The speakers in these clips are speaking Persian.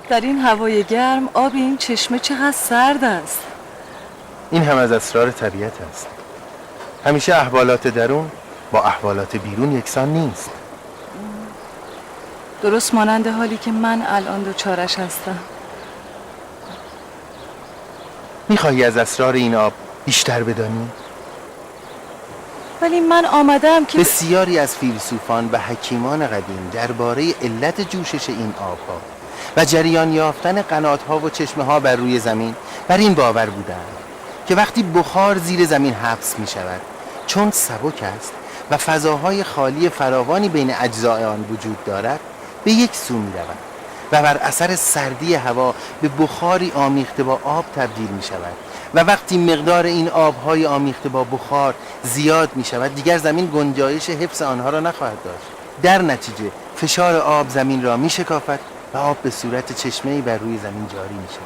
در این هوای گرم آب این چشمه چقدر سرد است. این هم از اسرار طبیعت است. همیشه احوالات درون با احوالات بیرون یکسان نیست. درست مانند حالی که من الان دوچارش هستم. میخواهی از اسرار این آب بیشتر بدانی؟ ولی من آمدم که بسیاری از فیلسوفان و حکیمان قدیم درباره علت جوشش این آبها و جریان یافتن قنات‌ها و چشمه‌ها بر روی زمین بر این باور بودند که وقتی بخار زیر زمین حبس می شود، چون سبک است و فضاهای خالی فراوانی بین اجزای آن وجود دارد، به یک سو می رود و بر اثر سردی هوا به بخاری آمیخته با آب تبدیل می شود و وقتی مقدار این آبهای آمیخته با بخار زیاد می شود، دیگر زمین گنجایش حفظ آنها را نخواهد داشت. در نتیجه فشار آب زمین را می شکافد و آب به صورت چشمه‌ای بر روی زمین جاری می شود.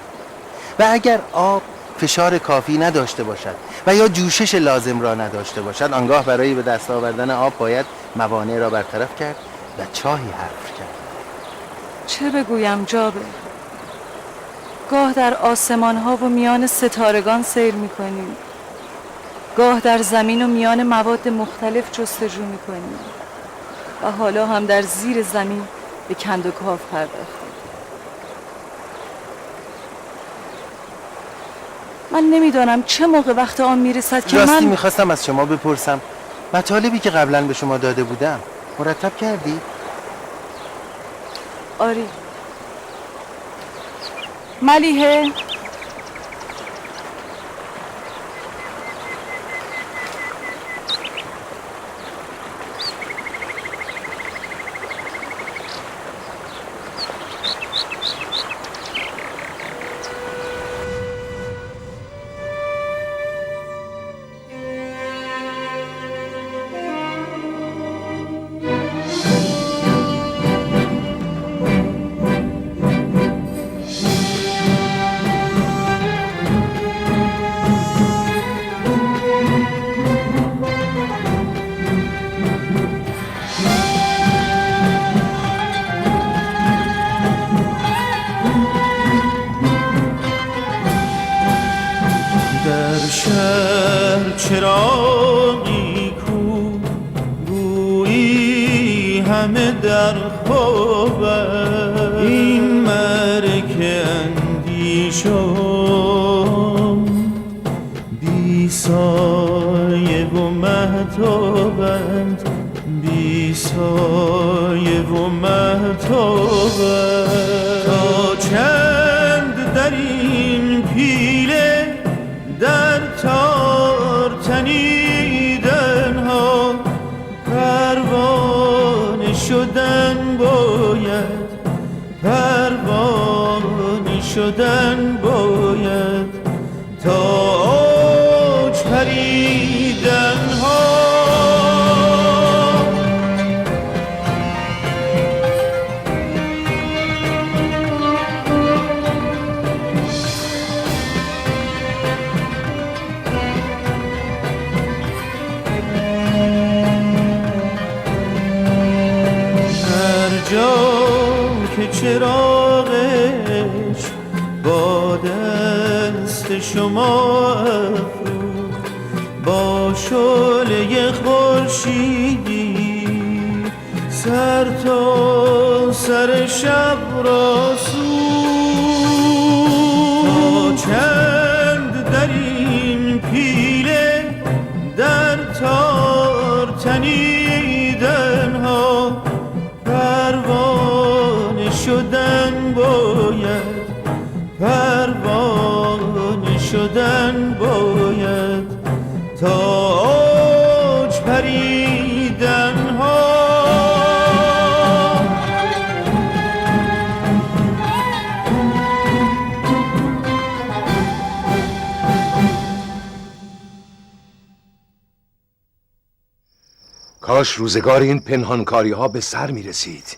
و اگر آب فشار کافی نداشته باشد و یا جوشش لازم را نداشته باشد، آنگاه برای به دست آوردن آب باید موانع را برطرف کرد و چاهی حفر کرد. چه بگویم جابر؟ گاه در آسمان ها و میان ستارگان سیر میکنیم، گاه در زمین و میان مواد مختلف جستجو میکنیم و حالا هم در زیر زمین به کند و کاو پرداختیم. من نمیدانم چه موقع وقت آن میرسد که راستی میخواستم از شما بپرسم، مطالبی که قبلا به شما داده بودم مرتب کردی؟ آری. ملیحه، چراغی کو گویی همه در خواب این مرک اندیشم بی سایه و مهتابند، بی سایه و مهتابند. تا چند در این پیله در تار تنیدن ها پروانه شدن باید، پروانه شدن باید تا اوج پریدن ها. که چراغش با دست شما افروخت، با شعله خورشیدی سر تا سر شب را سوخت. تا چند در این پیله در تار تنیدن ها پروانه شدن باید، پروانه شدن باید تا اوج پریدن ها. کاش روزگار این پنهانکاری ها به سر می رسید.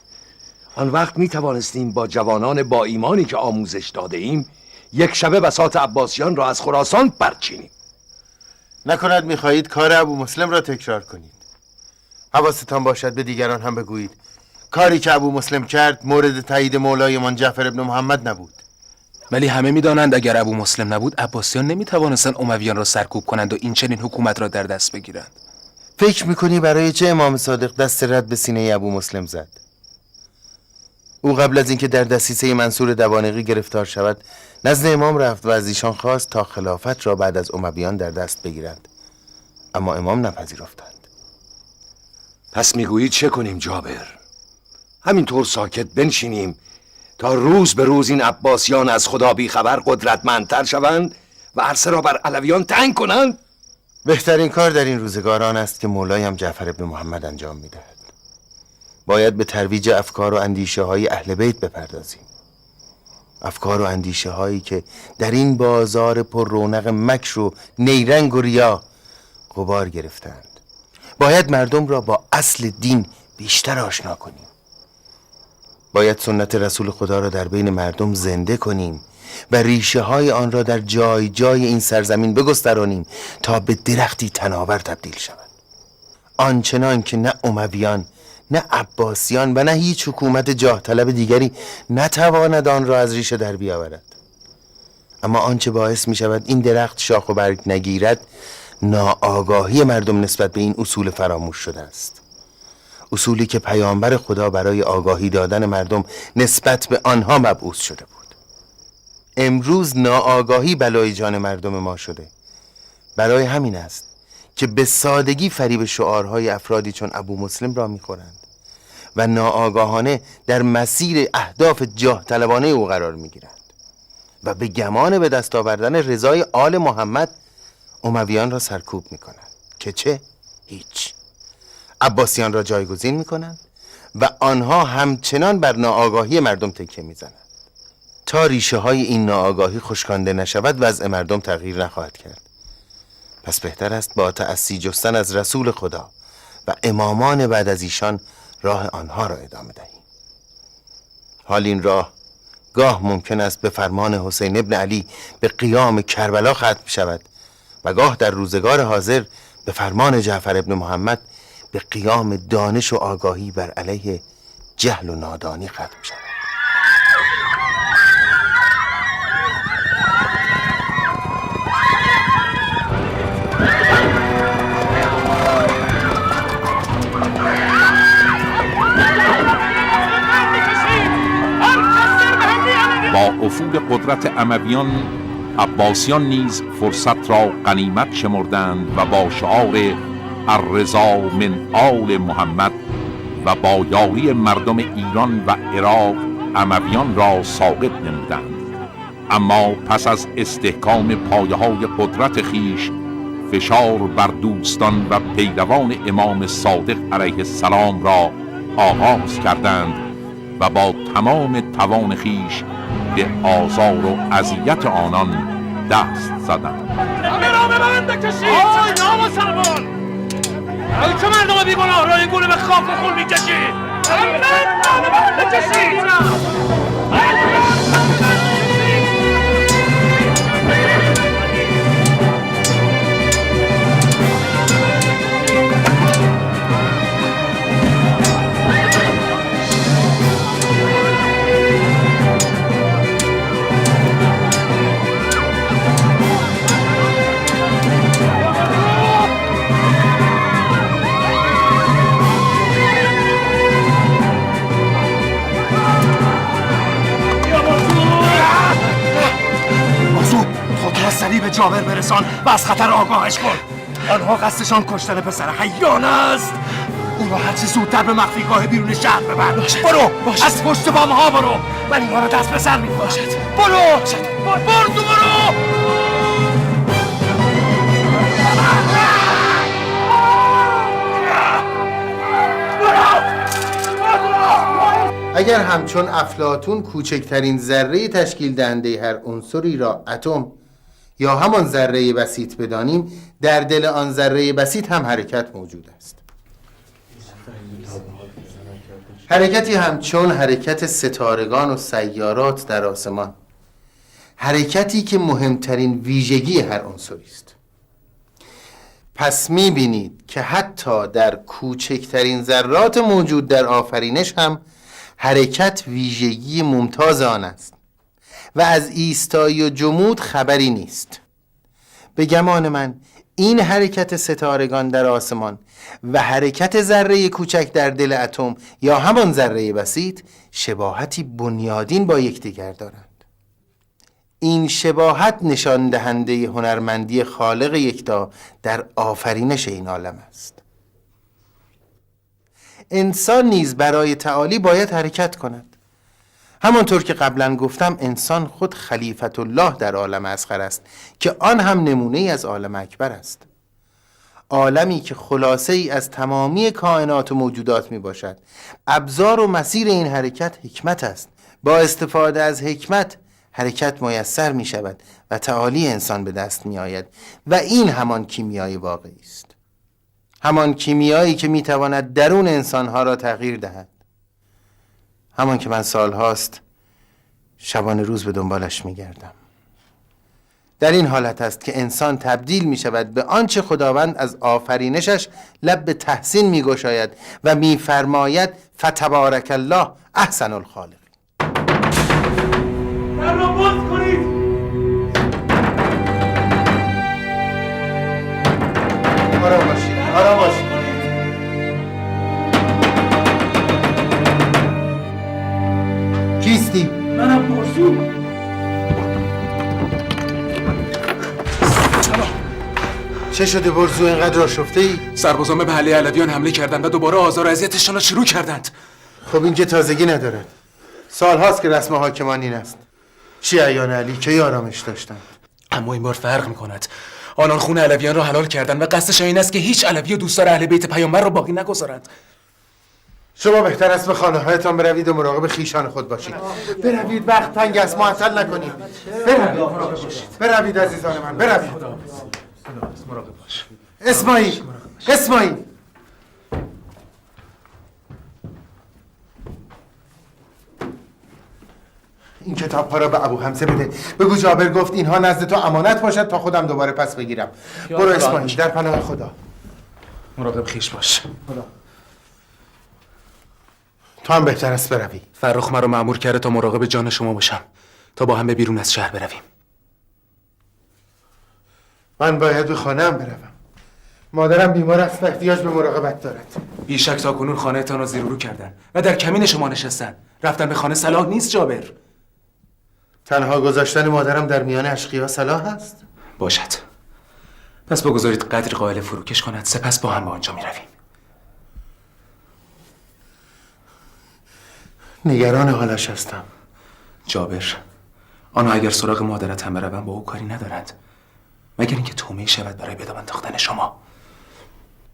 آن وقت می توانستیم با جوانان با ایمانی که آموزش داده ایم یک شبه بساط عباسیان را از خراسان برچینیم. نکند می خواهید کار ابو مسلم را تکرار کنید. حواستان باشد به دیگران هم بگویید کاری که ابو مسلم کرد مورد تایید مولایمان جعفر ابن محمد نبود. ولی همه میدانند اگر ابو مسلم نبود عباسیان نمیتوانستند امویان را سرکوب کنند و این چنین حکومت را در دست بگیرند. فکر میکنی برای چه امام صادق دست رد به سینه ابو مسلم زد؟ او قبل از اینکه در دسیسه منصور دوانقی گرفتار شود نزد امام رفت و از ایشان خواست تا خلافت را بعد از امویان در دست بگیرند، اما امام نپذیرفتند. پس میگویید چه کنیم جابر؟ همینطور ساکت بنشینیم تا روز به روز این عباسیان از خدا بیخبر قدرتمندتر شوند و عرصه را بر علویان تنگ کنند؟ بهترین کار در این روزگاران است که مولایم جعفر ابن محمد انجام میدهد. باید به ترویج افکار و اندیشه های اهل بیت بپردازیم، افکار و اندیشه هایی که در این بازار پر رونق مکر و نیرنگ و ریا غبار گرفتند. باید مردم را با اصل دین بیشتر آشنا کنیم. باید سنت رسول خدا را در بین مردم زنده کنیم و ریشه های آن را در جای جای این سرزمین بگسترانیم تا به درختی تناور تبدیل شود، آنچنان که نه امویان نه عباسیان و نه هیچ حکومت جاه طلب دیگری نتواند آن را از ریشه در بیاورد. اما آنچه باعث می شود این درخت شاخ و برگ نگیرد ناآگاهی مردم نسبت به این اصول فراموش شده است، اصولی که پیامبر خدا برای آگاهی دادن مردم نسبت به آنها مبعوث شده بود. امروز ناآگاهی بلای جان مردم ما شده. برای همین است که به سادگی فریب شعارهای افرادی چون ابو مسلم را میخورند و ناآگاهانه در مسیر اهداف جاه طلبانه او قرار میگیرند و به گمان به دست آوردن رضای آل محمد امویان را سرکوب میکنند که چه؟ هیچ. عباسیان را جایگزین میکنند و آنها همچنان بر ناآگاهی مردم تکیه میزنند. تا ریشه های این ناآگاهی خشکانده نشود وضع مردم تغییر نخواهد کرد. پس بهتر است با تأسی جستن از رسول خدا و امامان بعد از ایشان راه آنها را ادامه دهیم. حال این راه گاه ممکن است به فرمان حسین ابن علی به قیام کربلا ختم شود و گاه در روزگار حاضر به فرمان جعفر ابن محمد به قیام دانش و آگاهی بر علیه جهل و نادانی ختم شود. با افول قدرت امویان عباسیان نیز فرصت را غنیمت شمردند و با شعار الرضا من آل محمد و با یاری مردم ایران و عراق امویان را ساقط نمودند. اما پس از استحکام پایه‌های قدرت خیش فشار بر دوستان و پیروان امام صادق علیه السلام را آغاز کردند و با تمام توان خیش به آزار و اذیت آنان دست زدند. همه را به بنده کشید! آی نامسلمان! آی چه مردم بیگناه را این گونه به خاک و خون میکشید؟ همه را به بنده کشید! صلیب جابر برسان و از خطر آگاهش کن. آنها قصدشان کشتن پسر حیان است. او را هرچه زودتر به مخفیگاه بیرون شهر ببر. برو از پشت بامها برو. من اینها را دست به سر می‌کنم. برو برو. اگر همچون افلاطون کوچکترین ذره تشکیل دهنده هر عنصری را اتم یا همان ذره بسیط بدانیم، در دل آن ذره بسیط هم حرکت موجود است. حرکتی همچون حرکت ستارگان و سیارات در آسمان، حرکتی که مهمترین ویژگی هر عنصری است. پس میبینید که حتی در کوچکترین ذرات موجود در آفرینش هم حرکت ویژگی ممتاز آن است و از ایستایی و جمود خبری نیست. به گمان من این حرکت ستارگان در آسمان و حرکت ذره کوچک در دل اتم یا همان ذره بسیط شباهتی بنیادین با یکدیگر دارند. این شباهت نشان دهنده هنرمندی خالق یکتا در آفرینش این عالم است. انسان نیز برای تعالی باید حرکت کند. همانطور که قبلا گفتم انسان خود خلیفت الله در عالم اصغر است که آن هم نمونه ای از عالم اکبر است. عالمی که خلاصه ای از تمامی کائنات و موجودات می باشد. ابزار و مسیر این حرکت حکمت است. با استفاده از حکمت حرکت میسر می شود و تعالی انسان به دست می آید و این همان کیمیای واقعی است. همان کیمیایی که می تواند درون انسانها را تغییر دهد. همان که من سالهاست شبانه روز به دنبالش می گردم. در این حالت است که انسان تبدیل می شود به آنچه خداوند از آفرینشش لب به تحسین می گشاید و می فرماید فتبارک الله احسن الخالقین. در رو باز کنید. آرام باشید، آرام باشید. کیستی؟ منم برسو. چه شده برزو اینقدر آشفته ای؟ سربازان به محله علویان حمله کردند و دوباره آزار و اذیتشان را شروع کردند. خب این که تازگی ندارد. سالهاست که رسم حاکمان این است. شیعیان علی کی آرامش داشتند؟ اما این بار فرق می‌کند. آنان خون علویان را حلال کردند و قصدشان این است که هیچ علوی و دوستدار اهل بیت پیامبر را باقی نگذارند. شما بهتر است به خانه‌هایتان بروید و مراقب خویشان خود باشید. بروید، وقت تنگ است، معطل نکنید. بروید عزیزان من، بروید. مراقب باش. اسماعیل. این کتاب‌ها را به ابو حمزه بده. بگو جابر گفت اینها نزد تو امانت باشد تا خودم دوباره پس بگیرم. برو اسماعیل، در پناه خدا. مراقب خویش باش. تو هم بهتر است بروی. فرخ مرا مأمور کرده تا مراقب جان شما باشم تا با هم به بیرون از شهر برویم. من باید به خانه‌ام بروم. مادرم بیمار است و احتیاج به مراقبت دارد. بیشک تا کنون خانه‌تان را زیر و رو کردن و در کمین شما نشستن. رفتن به خانه صلاح نیست جابر. تنها گذاشتن مادرم در میان اشقیا صلاح است؟ باشد. پس بگذارید قدری قائل فروکش کند، سپس با هم به آنجا میرویم. نگران حالش هستم. جابر، آنها اگر سراغ مادرت هم بروند با او کاری ندارند مگر اینکه تومه‌ای شود برای به دام انداختن شما.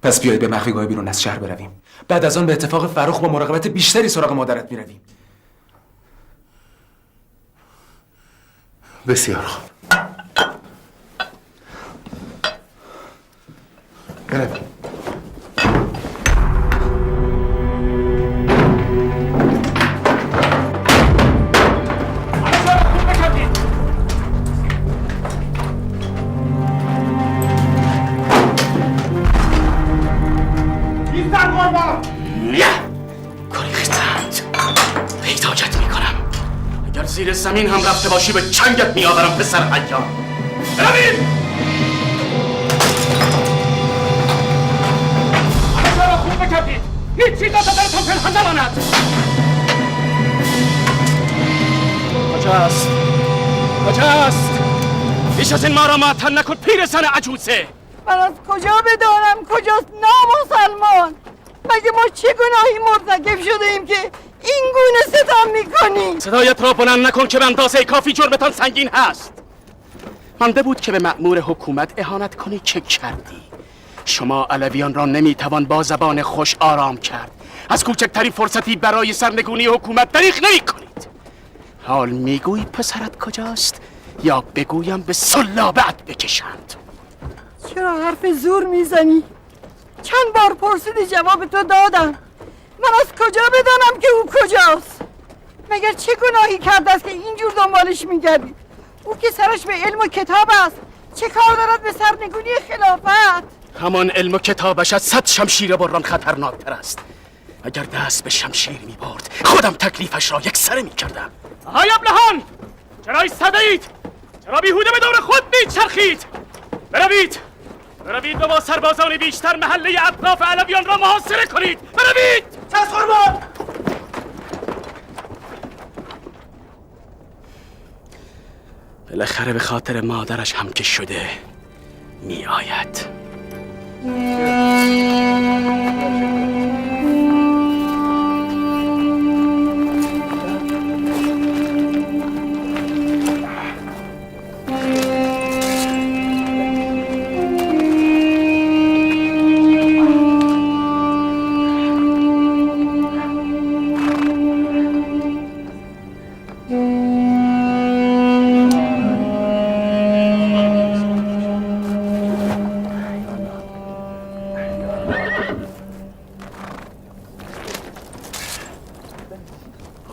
پس بیایید به مخفیگاه بیرون از شهر برویم. بعد از آن به اتفاق فرخ با مراقبت بیشتری سراغ مادرت میرویم. بسیار خوب. برویم. زیر زمین هم رفته باشی به چنگت میآورم پسر حیام. بروید! همه را خوب بکردید. هیچ چیز از نظرتان پنهان نماند. کجاست؟ بیش از این ما را معطل نکن پیرزن عجوزه. من از کجا بدانم کجاست نامسلمان؟ مگه ما چه گناهی مرتکب شده ایم که این گونه ستم میکنی؟ صدایت را بلند نکن که به اندازه کافی جرمتان سنگین هست. مانده بود که به مأمور حکومت اهانت کنی، چه کردی؟ شما علویان را نمیتوان با زبان خوش آرام کرد. از کوچکترین فرصتی برای سرنگونی حکومت دریغ نمی کنید. حال میگویی پسرت کجاست؟ یا بگویم به سلابت بکشند؟ چرا حرف زور میزنی؟ چند بار پرسیدی جواب تو دادم. من از کجا بدانم که او کجاست؟ مگر چه گناهی کرده است که اینجور دنبالش میگردی؟ او که سرش به علم و کتاب است، چه کار دارد به سرنگونی خلافت؟ همان علم و کتابش از 100 شمشیر بران خطرناکتر است. اگر دست به شمشیر می برد خودم تکلیفش را یک سره می کردم. های ابلهان، چرا ایستاده اید؟ چرا بیهوده به دور خود میچرخید؟ بروید و با سربازان بیشتر محله اطراف علویان را محاصره کنید. بروید! تسخرمان! بالاخره به خاطر مادرش هم که شده می آید.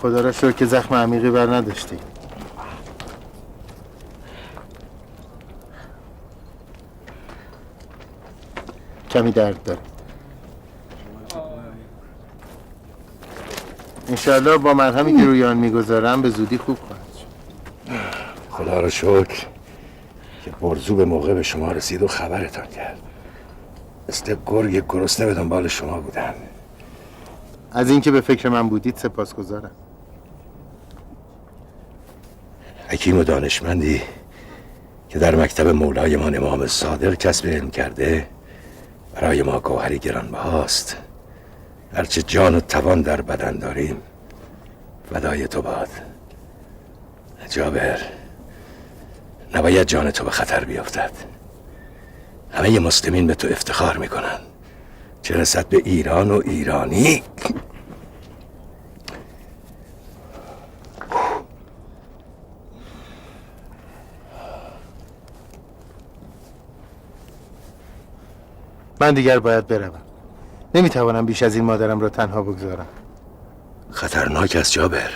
خدا را شکر که زخم عمیقی بر نداشتی. کمی درد داره. انشاءالله با مرهمی که روی آن میگذارم به زودی خوب خواهد شد. خدا را شکر که برزو به موقع به شما رسید و خبرتان کرد. مثل گرگ گرسنه به دنبال شما بودن. از اینکه به فکر من بودید سپاسگزارم. حکیم و دانشمندی که در مکتب مولایمان امام صادق کسب علم کرده برای ما گوهری گرانبهاست. هرچه جان و توان در بدن داریم فدای تو باد. جابر، نباید جان تو به خطر بیفتد. همه مسلمین به تو افتخار میکنن، چه رسد به ایران و ایرانی. من دیگر باید بروم. نمیتوانم بیش از این مادرم را تنها بگذارم. خطرناک است جابر.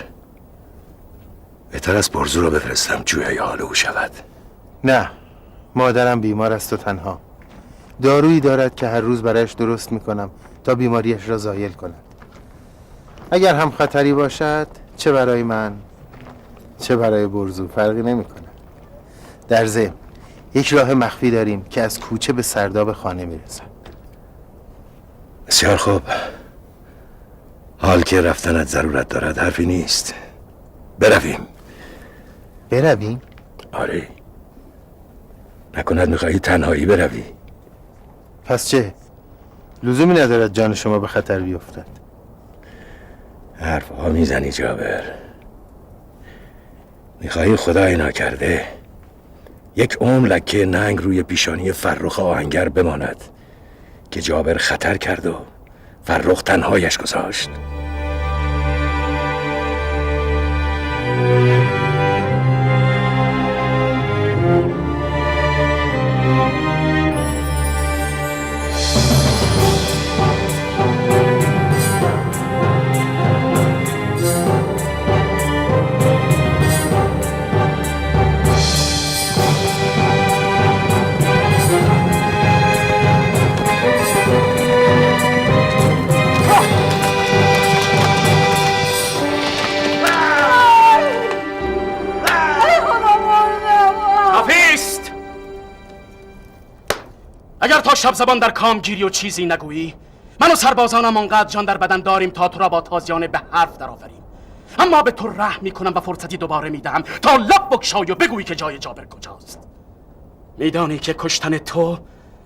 بهتر از برزو را بفرستم جویای حال او شود. نه، مادرم بیمار است و تنها. دارویی دارد که هر روز برایش درست میکنم تا بیماریش را زایل کند. اگر هم خطری باشد چه برای من چه برای برزو فرقی نمیکنه. در ضمن یک راه مخفی داریم که از کوچه به سرداب خانه میرسد. بسیار خوب. حال که رفتنت ضرورت دارد حرفی نیست. برویم. برویم؟ آره. نکند میخواهی تنهایی بروی؟ پس چه؟ لزومی ندارد جان شما به خطر بیفتد. حرفها میزنی جابر. میخواهی خدای ناکرده یک عمر لکه ننگ روی پیشانی فرخ آهنگر بماند که جابر خطر کرد و فرخ تنهایش گذاشت. اگر تا شب زبان در کام گیری و چیزی نگویی، من و سربازانم آنقدر جان در بدن داریم تا تو را با تازیانه به حرف درآوریم. اما به تو رحم میکنم و فرصتی دوباره میدهم تا لب بگشای و بگویی که جای جابر کجاست. میدانی که کشتن تو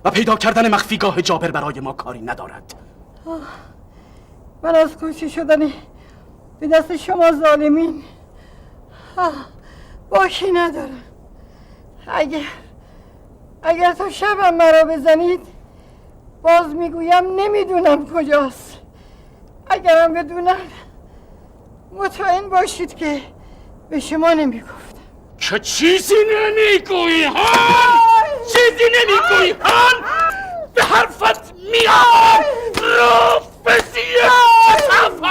و پیدا کردن مخفیگاه جابر برای ما کاری ندارد. من از کشته شدن به دست شما ظالمین باکی ندارم. اگر تا شبم مرا بزنید باز میگویم نمیدونم کجاست. اگرم بدونم مطمئن باشید که به شما نمیگفتم. که چیزی نمیگویی هان؟ چیزی نمیگویی هان؟ به حرفت میام رافضی کسافت.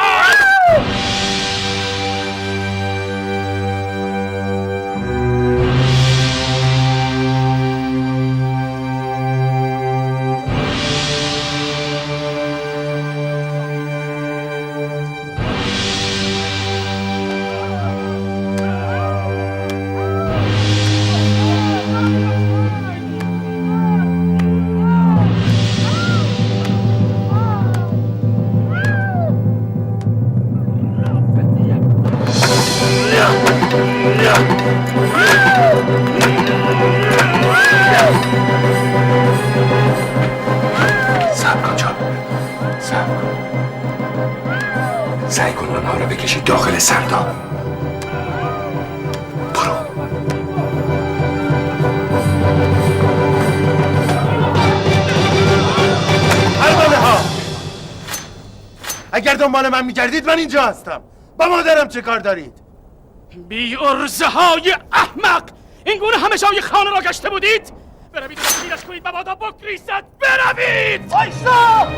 سعی کن آنها را بکشی داخل سرداب. برو. پروانه ها، اگر دنبال من میگردید من اینجا هستم. با مادرم چه کار دارید؟ بی ارزه های احمق، این گونه همه های خانه را گشته بودید؟ بروید و بگیرش کنید مبادا بگریزد. بروید! وایسا!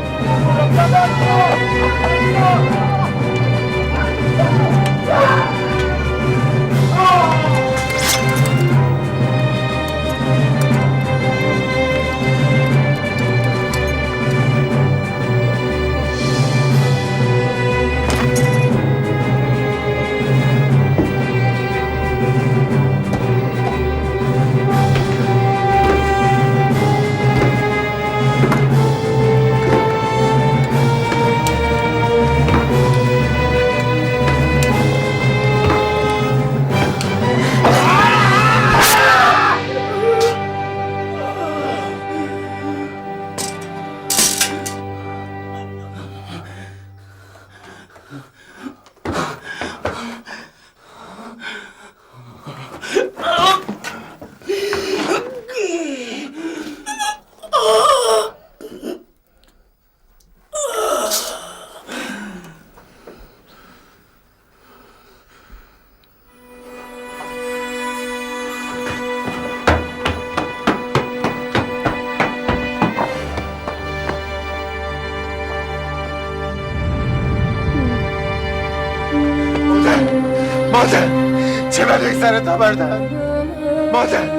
مادر، چه بلایی سرت آوردن؟ مادر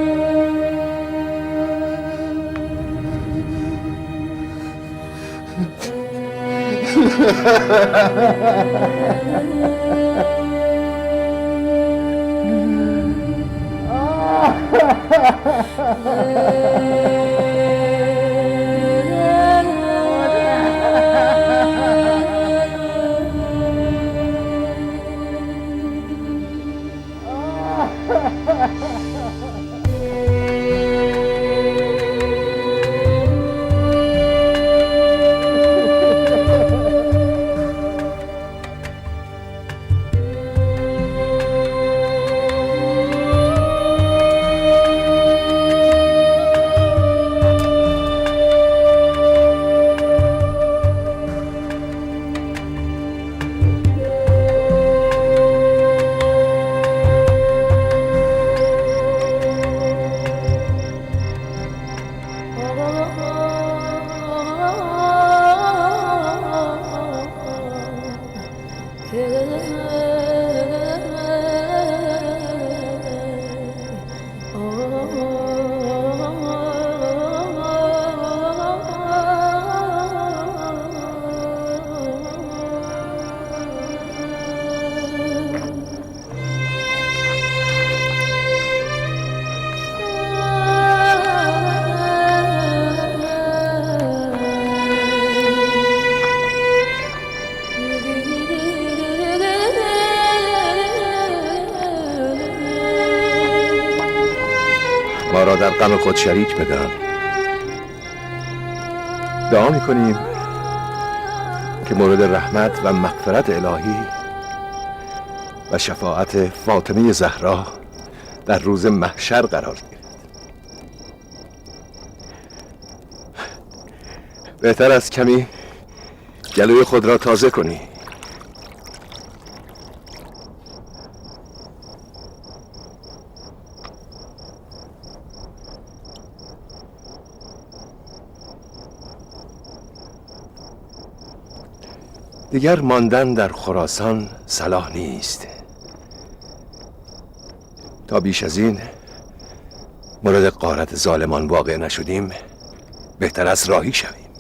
ما را در غم خود شریک بدان. دعا می‌کنیم که مورد رحمت و مغفرت الهی و شفاعت فاطمه زهرا در روز محشر قرار گیرد. بهتر است کمی گلوی خود را تازه کنی. دیگر ماندن در خراسان صلاح نیست. تا بیش از این مورد غارت ظالمان واقع نشدیم بهتر است راهی شویم.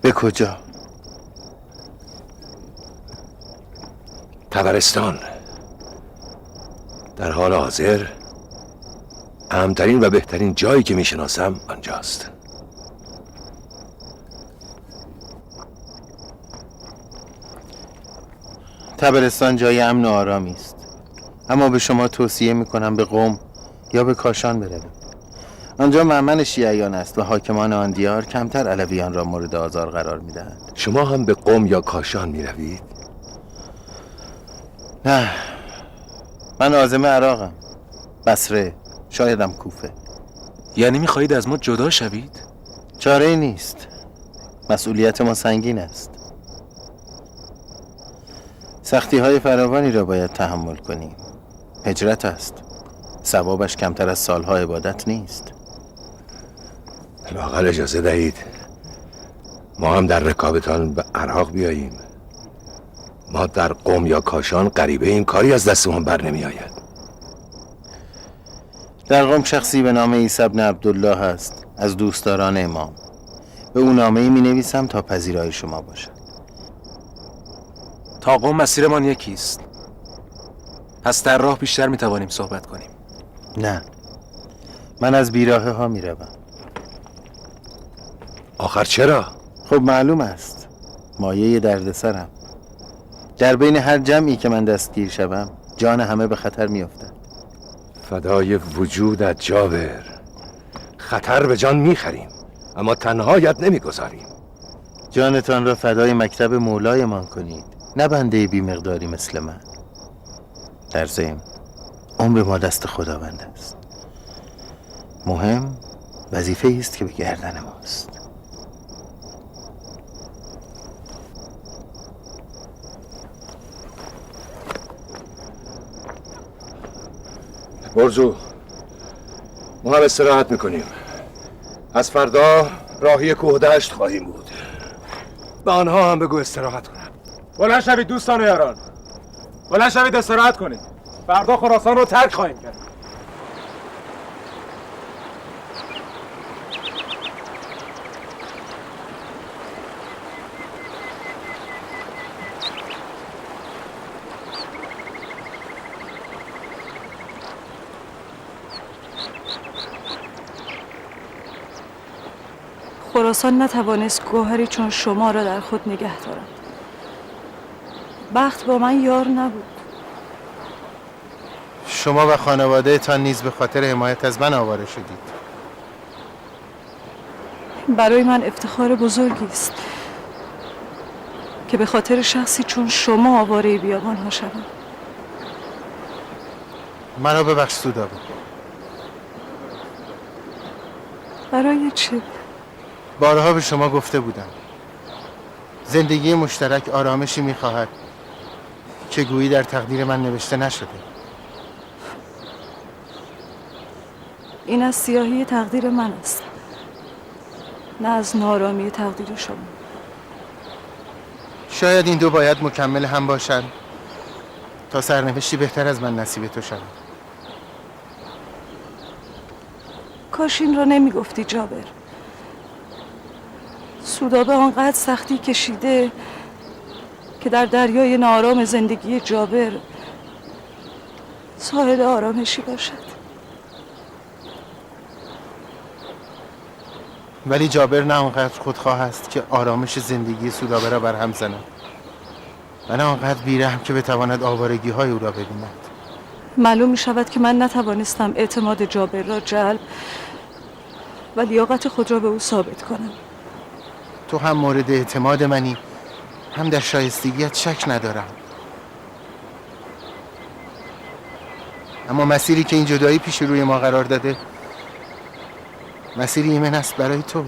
به کجا؟ طبرستان. در حال حاضر امن‌ترین و بهترین جایی که میشناسم آنجاست. طبرستان جای امن و آرامی است، اما به شما توصیه میکنم به قم یا به کاشان بروید. آنجا مأمن شیعیان است و حاکمان آن دیار کمتر علویان را مورد آزار قرار میدهند. شما هم به قم یا کاشان میروید؟ نه، من عازم عراقم، بصره، شایدم کوفه. یعنی میخواهید از ما جدا شوید؟ چاره ای نیست، مسئولیت ما سنگین است. سختی های فراوانی را باید تحمل کنیم. هجرت است، ثوابش کمتر از سالها عبادت نیست. لااقل اجازه دهید ما هم در رکابتان به عراق بیاییم. ما در قم یا کاشان غریبه این کاری از دستمان بر نمی آید. در قم شخصی به نام عیسی بن عبدالله است، از دوستداران امام. به او نامه‌ای می نویسم تا پذیرای شما باشد. تا قم مسیرمان یکیست، پس در راه بیشتر می توانیم صحبت کنیم. نه، من از بیراهه ها می روم. آخر چرا؟ خب معلوم است، مایه دردسرم. در بین هر جمعی که من دستگیر شوم جان همه به خطر می افتد. فدای وجودت جابر، خطر به جان میخریم اما تنهایت نمیگذاریم. جانتان را فدای مکتب مولایمان کنید، نه بنده بی مقداری مثل من. در ضمن عمر ما دست خداوند است. مهم وظیفه است که به گردن ماست. برزو، ما هم استراحت میکنیم. از فردا راهی کوه دشت خواهیم بود. به آنها هم بگو استراحت کنند. بلند شوید دوستان و یاران، بلند شوید استراحت کنید. فردا خراسان رو ترک خواهیم کرد. خراسان نتوانست گوهری چون شما را در خود نگه دارد. بخت با من یار نبود. شما و خانواده تان نیز به خاطر حمایت از من آواره شدید. برای من افتخار بزرگی است که به خاطر شخصی چون شما آواره بیابان ها شدم. منو ببخش سودابه. برای چه؟ بارها به شما گفته بودم زندگی مشترک آرامشی میخواهد که گویی در تقدیر من نوشته نشده. این از سیاهی تقدیر من است، نه از نارامی تقدیر شما. شاید این دو باید مکمل هم باشند تا سرنوشتی بهتر از من نصیب تو شود. کاش این را نمی گفتی جابر. سودابه آنقدر سختی کشیده که در دریای ناآرام زندگی جابر ساحل آرامشی باشد. ولی جابر نه آنقدر خودخواه است که آرامش زندگی سودابه را برهم زند و نه آنقدر بیرحم که بتواند آوارگی های او را ببیند. معلوم می شود که من نتوانستم اعتماد جابر را جلب و لیاقت خود را به او ثابت کنم. تو هم مورد اعتماد منی، هم در شایستگیت شک ندارم. اما مسیری که این جدایی پیش روی ما قرار داده مسیری ایمن است برای تو.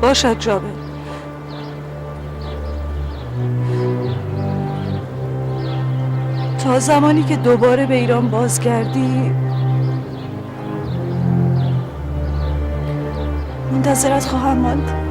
باشد جابر. تا زمانی که دوباره به ایران بازگردی منتظرت خواهم ماند.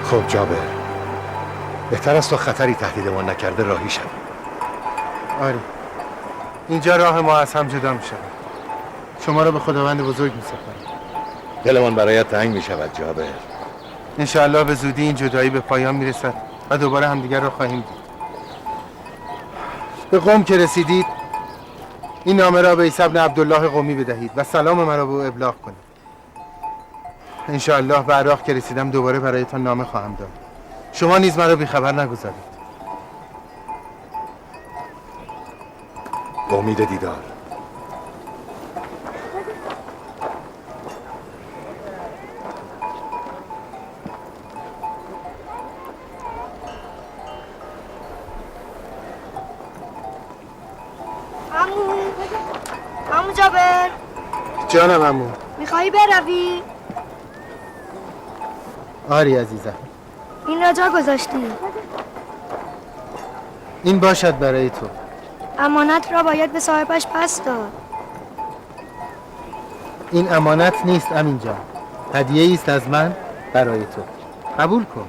خب جابر، بهتر است تا خطری تهدیدمان نکرده راهی شویم. آره، اینجا راه ما از هم جدا می شود. شما را به خداوند بزرگ می سپارم. دلمان برایت تنگ می شود جابر. انشاءالله به زودی این جدایی به پایان می رسد و دوباره همدیگر را خواهیم دید. به قم که رسیدید این نامه را به عیسی بن عبدالله قمی بدهید و سلام مرا به او ابلاغ کنید. انشاءالله به عراق که رسیدم دوباره برایتان نامه خواهم داد. شما نیز مرا بیخبر نگذارید. به امید دیدار. عمو جابر، جانم عمو. میخوایی بروی؟ آری عزیزم. این را جا گذاشتی. این باشد برای تو. امانت را باید به صاحبش پس داد. این امانت نیست امین جان. هدیه است از من برای تو. قبول کن.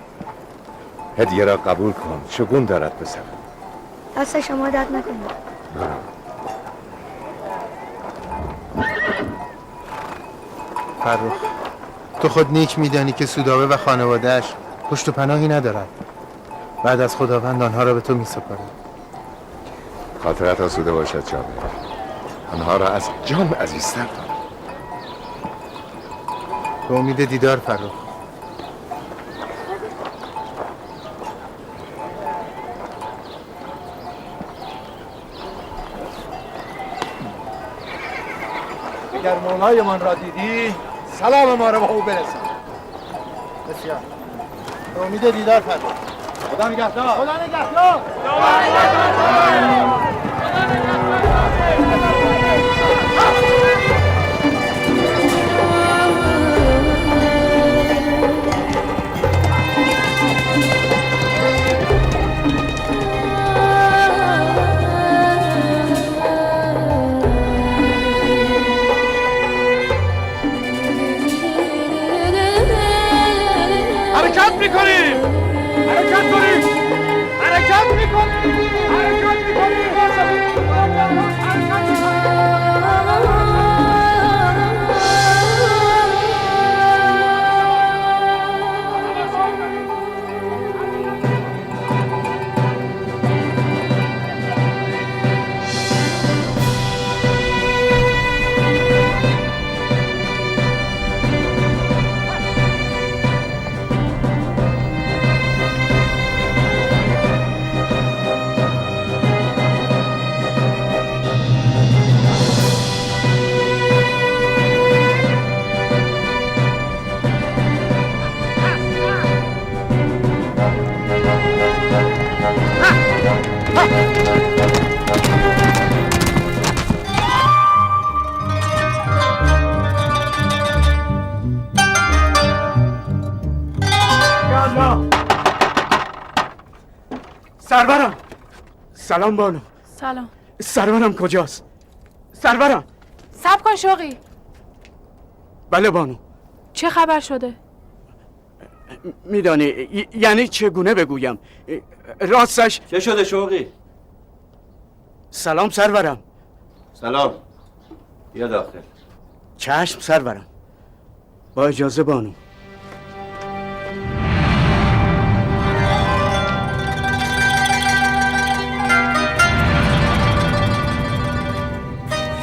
هدیه را قبول کن. شگون دارد پسر. دست شما درد نکنید. فرخ، تو خود نیک میدانی که سودابه و خانوادهش پشت و پناهی ندارد. بعد از خداوند آنها را به تو میسپارد. خاطرت آسوده باشد جابر. آنها را از جان عزیزتر دارم. به امید دیدار فرخ. اگر مولای من را دیدی سلام ما را به او برسان. بسیار. به امید دیدار فرخ. خدا نگهدار. خدا نگهدار. حرکت میکنیم! حرکت کنیم! حرکت میکنیم! حرکت میکنیم! حرکت سرورم! سلام بانو. سلام. سرورم کجاست؟ سرورم! صبر کن شوقی. بله بانو. چه خبر شده؟ میدانی یعنی چگونه بگویم؟ راستش چه شده شوقی؟ سلام سرورم. سلام. بیا داخل. چشم سرورم. با اجازه بانو.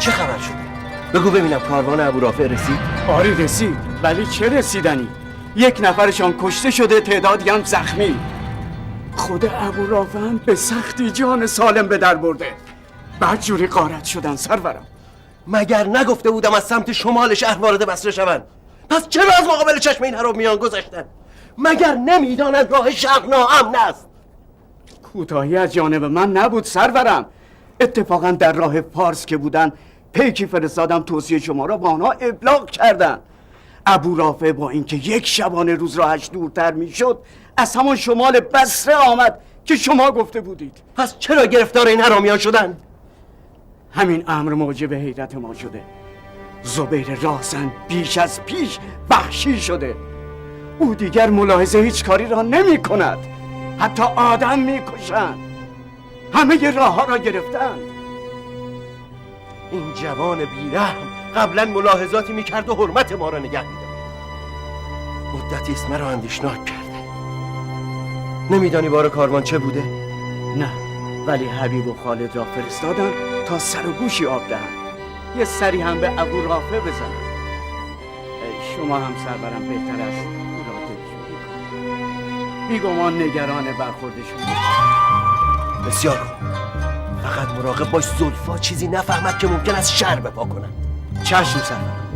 چه خبر شده؟ بگو ببینم کاروان ابو رافع رسید؟ آری رسید، ولی چه رسیدنی؟ یک نفرشان کشته شده، تعدادی هم زخمی. خود ابو رافع هم به سختی جان سالم به در برده. بعد جوری غارت شدن سرورم. مگر نگفته بودم از سمت شمال شهر وارد بصره شوند؟ پس چرا از مقابل چشم این حرامیان گذشتن؟ مگر نمیدانند راه شرق ناامن است؟ کوتاهی از جانب من نبود سرورم. اتفاقا در راه پارس که بودن پیکی فرستادم توصیه شما را با آنها ابلاغ کردن. ابو رافع با اینکه یک شبانه روز راهش دورتر میشد از همان شمال بصره آمد که شما گفته بودید. پس چرا گرفتار این حرامیان شدن؟ همین امر موجب حیرت ما شده. زبیر راهزن بیش از پیش وحشی شده. او دیگر ملاحظه هیچ کاری را نمی کند. حتی آدم می کشند. همه راه ها را گرفتند. این جوان بیرحم قبلا ملاحظاتی میکرد و حرمت ما را نگه میداشت. مدتی است مرا اندیشناک کرده. نمیدانی بار کاروان چه بوده؟ نه، ولی حبیب و خالد را فرستادن تا سر و گوشی آب دهم، یه سری هم به ابو رافع بزنم. شما هم سرورم بهتر است او را دلجویی کنید. بیگمان نگران برخورد شما. بسیار خوب، فقط مراقب باش زلفا چیزی نفهمد که ممکن است شر بپا کنن. چشم سرورم.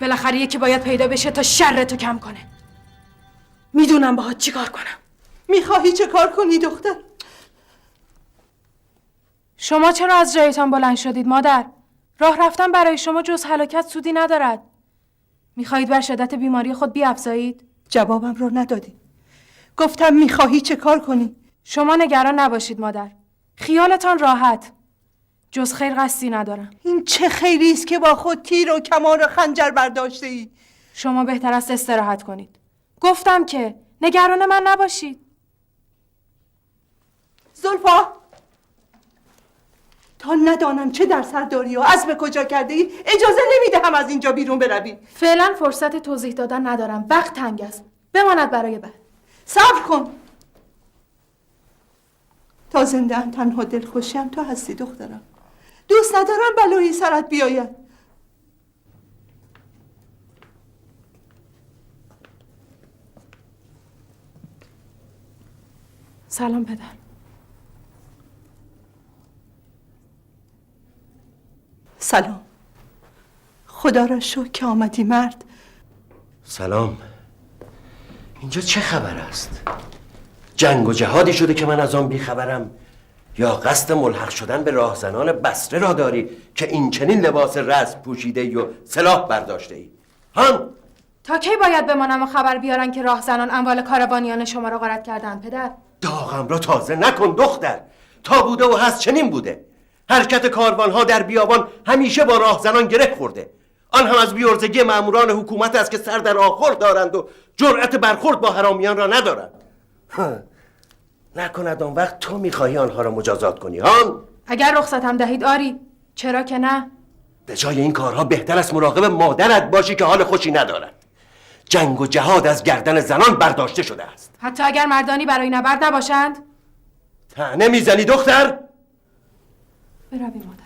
بالاخره یکی باید پیدا بشه تا شرتو کم کنه. میدونم باهات چیکار کنم. میخواهی چه کار کنی دختر؟ شما چرا از جایتان بلند شدید مادر؟ راه رفتن برای شما جز هلاکت سودی ندارد. میخواهید بر شدت بیماری خود بیفزایید؟ جوابم رو ندادی. گفتم میخواهی چه کار کنی؟ شما نگران نباشید مادر. خیالتان راحت. جز خیر قصدی ندارم. این چه خیری است که با خود تیر و کمان و خنجر برداشته ای؟ شما بهتر است استراحت کنید. گفتم که نگران من نباشید. زلفا، تا ندانم چه در سر داری و عزم کجا کرده ای اجازه نمیدهم از اینجا بیرون بروی. فعلا فرصت توضیح دادن ندارم. وقت تنگ است. بماند برای بعد. صبر کن. تا زنده ام تنها دلخوشیم تو هستی دخترم. دوست ندارم بلایی سرت بیاید. سلام پدر. سلام. خدا را شکر که آمدی مرد. سلام. اینجا چه خبر است؟ جنگ و جهادی شده که من از آن بیخبرم، یا قصد ملحق شدن به راهزنان بصره را داری که این چنین لباس رسم پوشیده ای و سلاح برداشته ای؟ هان؟ تا کی باید بمانم و خبر بیارن که راهزنان اموال کاروانیان شما را غارت کردند پدر؟ داغم را تازه نکن دختر. تا بوده و هست چنین بوده. حرکت کاروانها در بیابان همیشه با راهزنان گره خورده. آن هم از بیورزگی ماموران حکومت است که سر در آخر دارند و جرأت برخورد با حرامیان را ندارند. نکند آن وقت تو میخواهی آنها را مجازات کنی هان؟ اگر رخصتم دهید آری، چرا که نه؟ به جای این کارها بهتر است مراقب مادرت باشی که حال خوشی ندارد. جنگ و جهاد از گردن زنان برداشته شده است. حتی اگر مردانی برای نبرد نباشند؟ طعنه میزنی دختر؟ برویم.